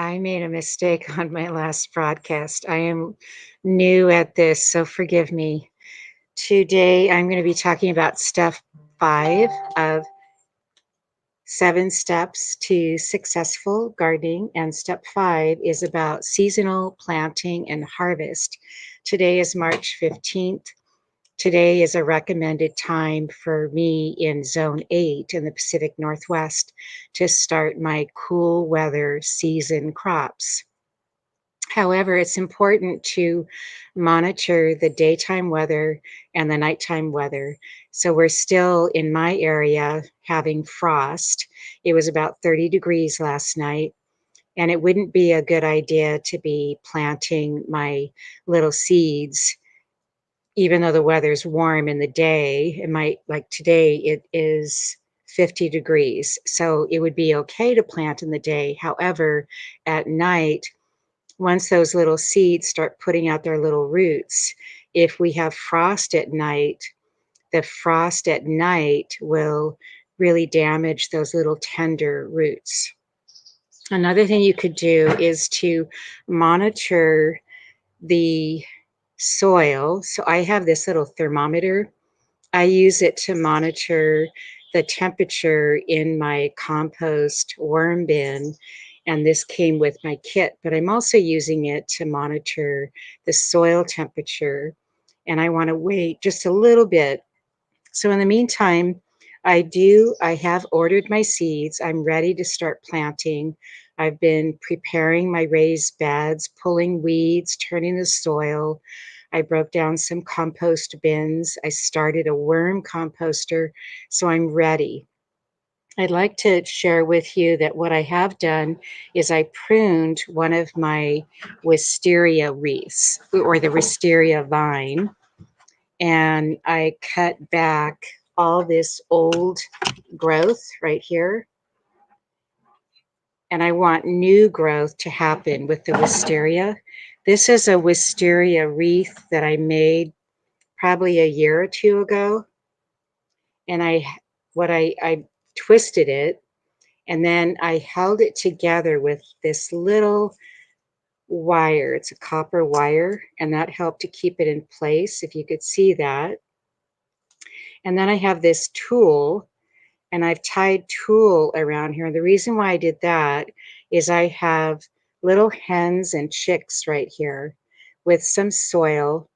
I made a mistake on my last broadcast. I am new at this, so forgive me. Today, I'm going to be talking about step 5 of 7 steps to successful gardening. And step 5 is about seasonal planting and harvest. Today is March 15th. Today is a recommended time for me in Zone 8 in the Pacific Northwest to start my cool weather season crops. However, it's important to monitor the daytime weather and the nighttime weather. So we're still in my area having frost. It was about 30 degrees last night, and it wouldn't be a good idea to be planting my little seeds even though the weather's warm in the day. It might, like today, it is 50 degrees. So it would be okay to plant in the day. However, at night, once those little seeds start putting out their little roots, if we have frost at night, the frost at night will really damage those little tender roots. Another thing you could do is to monitor the soil. So I have this little thermometer. I use it to monitor the temperature in my compost worm bin, and this came with my kit, but I'm also using it to monitor the soil temperature, and I want to wait just a little bit. So in the meantime, I have ordered my seeds. I'm ready to start planting. I've been preparing my raised beds, pulling weeds, turning the soil. I broke down some compost bins. I started a worm composter, so I'm ready. I'd like to share with you that what I have done is I pruned one of my wisteria wreaths, or the wisteria vine, and I cut back all this old growth right here. And I want new growth to happen with the wisteria. This is a wisteria wreath that I made probably a year or two ago. And I twisted it, and then I held it together with this little wire. It's a copper wire, and that helped to keep it in place, if you could see that. And then I have this tool, and I've tied tulle around here. And the reason why I did that is I have little hens and chicks right here with some soil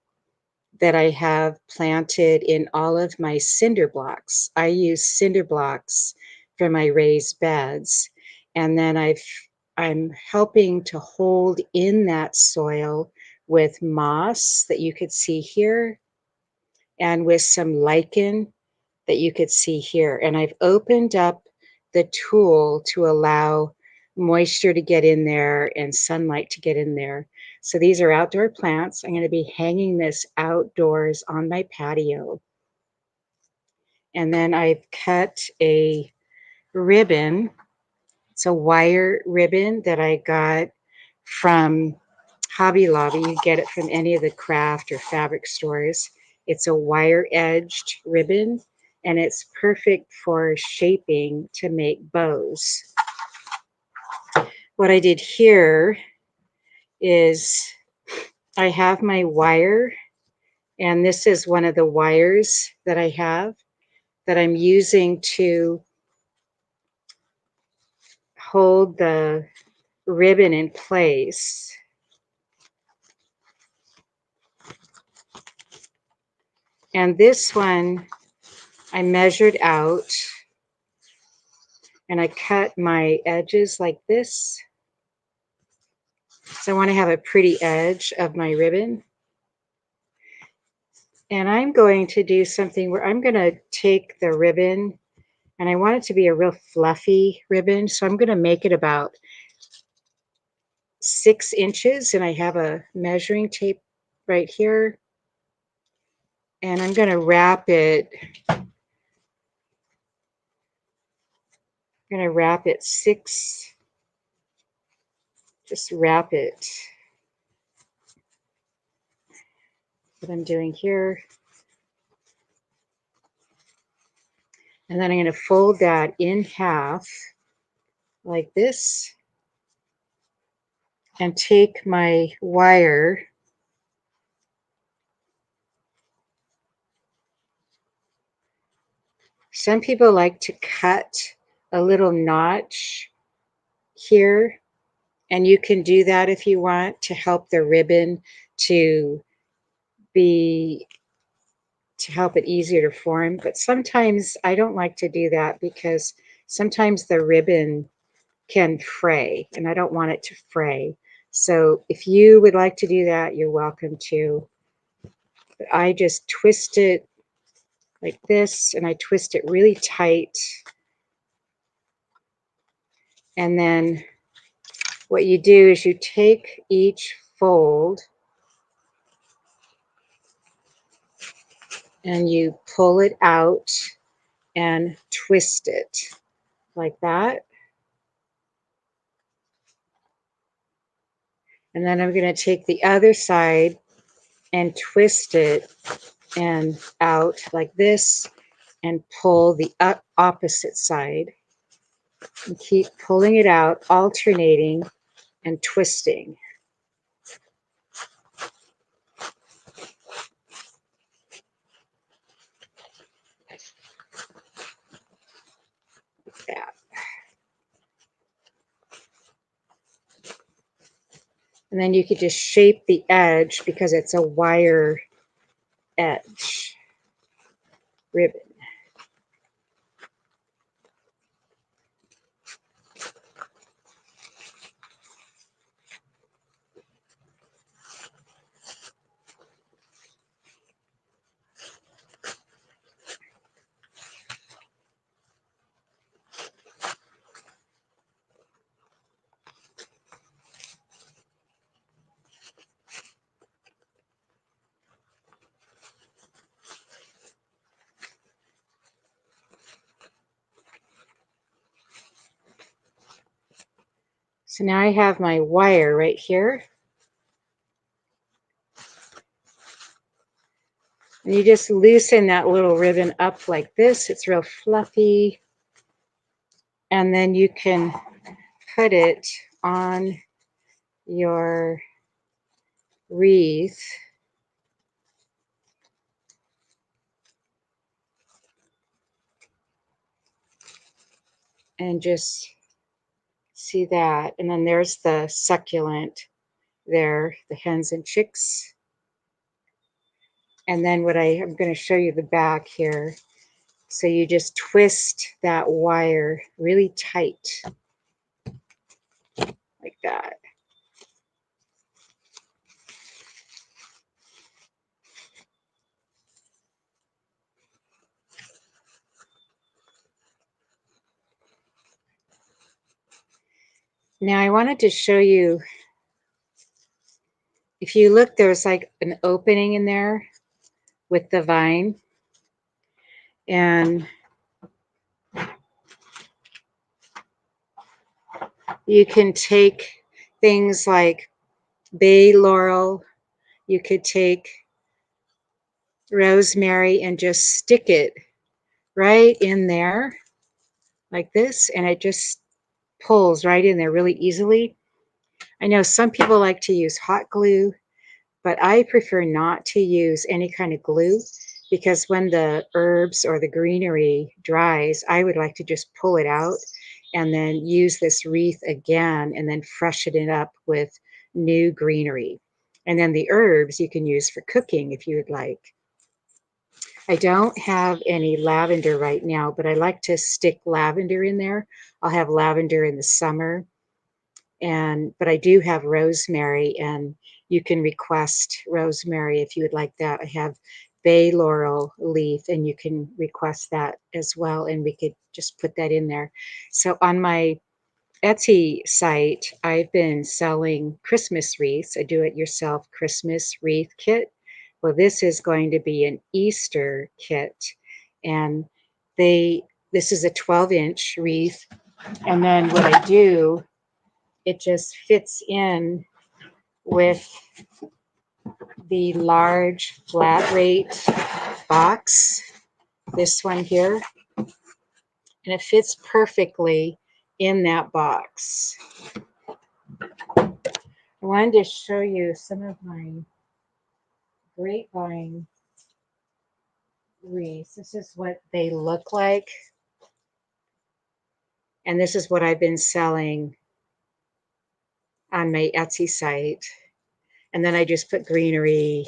that I have planted in all of my cinder blocks. I use cinder blocks for my raised beds. And then I'm helping to hold in that soil with moss that you could see here, and with some lichen that you could see here. And I've opened up the tool to allow moisture to get in there and sunlight to get in there. So these are outdoor plants. I'm going to be hanging this outdoors on my patio. And then I've cut a ribbon. It's a wire ribbon that I got from Hobby Lobby. You get it from any of the craft or fabric stores. It's a wire edged ribbon, and it's perfect for shaping to make bows. What I did here is I have my wire, and this is one of the wires that I have that I'm using to hold the ribbon in place. And this one I measured out, and I cut my edges like this. So I want to have a pretty edge of my ribbon. And I'm going to do something where I'm going to take the ribbon, and I want it to be a real fluffy ribbon. So I'm going to make it about 6 inches, and I have a measuring tape right here. And I'm going to wrap it. I'm going to wrap it 6. Just wrap it. What I'm doing here. And then I'm going to fold that in half like this. and take my wire Some people like to cut a little notch here, and you can do that if you want to help the ribbon to be to help it easier to form. But sometimes I don't like to do that because sometimes the ribbon can fray and I don't want it to fray. So if you would like to do that, you're welcome to. But I just twist it like this and I twist it really tight. And then what you do is you take each fold and you pull it out and twist it like that. And then I'm going to take the other side and twist it and out like this and pull the opposite side and keep pulling it out, alternating and twisting. Like that. And then you could just shape the edge because it's a wire edge ribbon. So now I have my wire right here. And you just loosen that little ribbon up like this. It's real fluffy. And then you can put it on your wreath. And just see that. And then there's the succulent there, the hens and chicks. And then I'm going to show you the back here. So you just twist that wire really tight like that. Now I wanted to show you, if you look, there's like an opening in there with the vine. And you can take things like bay laurel, you could take rosemary and just stick it right in there like this, and it just pulls right in there really easily. I know some people like to use hot glue, but I prefer not to use any kind of glue because when the herbs or the greenery dries, I would like to just pull it out and then use this wreath again and then freshen it up with new greenery. And then the herbs you can use for cooking if you would like. I don't have any lavender right now, but I like to stick lavender in there. I'll have lavender in the summer. But I do have rosemary, and you can request rosemary if you would like that. I have bay laurel leaf, and you can request that as well, and we could just put that in there. So on my Etsy site, I've been selling Christmas wreaths, a do-it-yourself Christmas wreath kit. Well, this is going to be an Easter kit, and this is a 12-inch wreath, and then what I do, it just fits in with the large flat rate box, this one here, and it fits perfectly in that box. I wanted to show you some of my grapevine wreaths. This is what they look like. And this is what I've been selling on my Etsy site. And then I just put greenery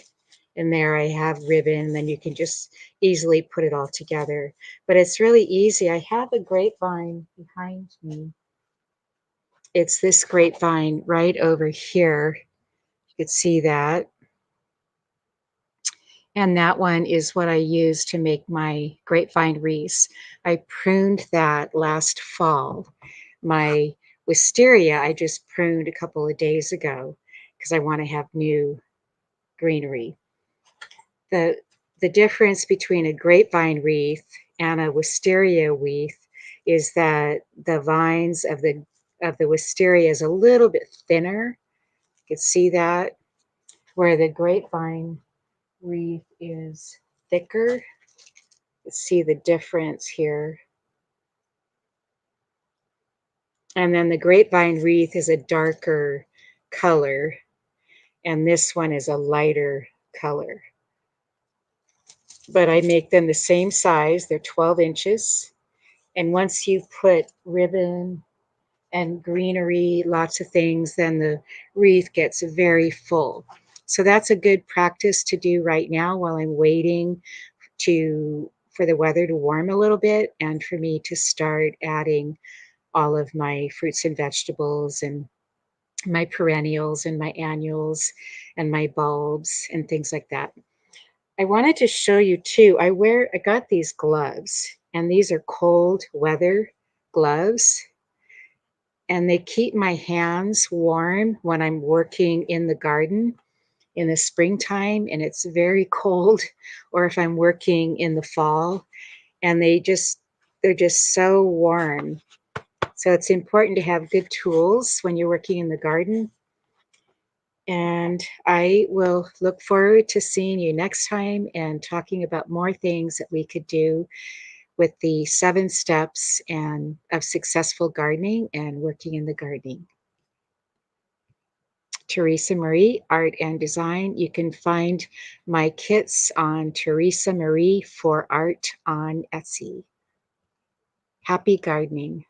in there. I have ribbon, then you can just easily put it all together. But it's really easy. I have a grapevine behind me. It's this grapevine right over here. You could see that. And that one is what I use to make my grapevine wreaths. I pruned that last fall. My wisteria, I just pruned a couple of days ago because I want to have new greenery. The, the difference between a grapevine wreath and a wisteria wreath is that the vines of the wisteria is a little bit thinner. You can see that, where the grapevine wreath is thicker. See the difference here. And then the grapevine wreath is a darker color, and this one is a lighter color. But I make them the same size, they're 12 inches. And once you put ribbon and greenery, lots of things, then the wreath gets very full. So that's a good practice to do right now while I'm waiting for the weather to warm a little bit and for me to start adding all of my fruits and vegetables and my perennials and my annuals and my bulbs and things like that. I wanted to show you too. I got these gloves, and these are cold weather gloves, and they keep my hands warm when I'm working in the garden in the springtime and it's very cold, or if I'm working in the fall, and they're just so warm. So it's important to have good tools when you're working in the garden. And I will look forward to seeing you next time and talking about more things that we could do with the 7 steps and of successful gardening and working in the gardening. Teresa Marie, Art and Design. You can find my kits on Teresa Marie for Art on Etsy. Happy gardening.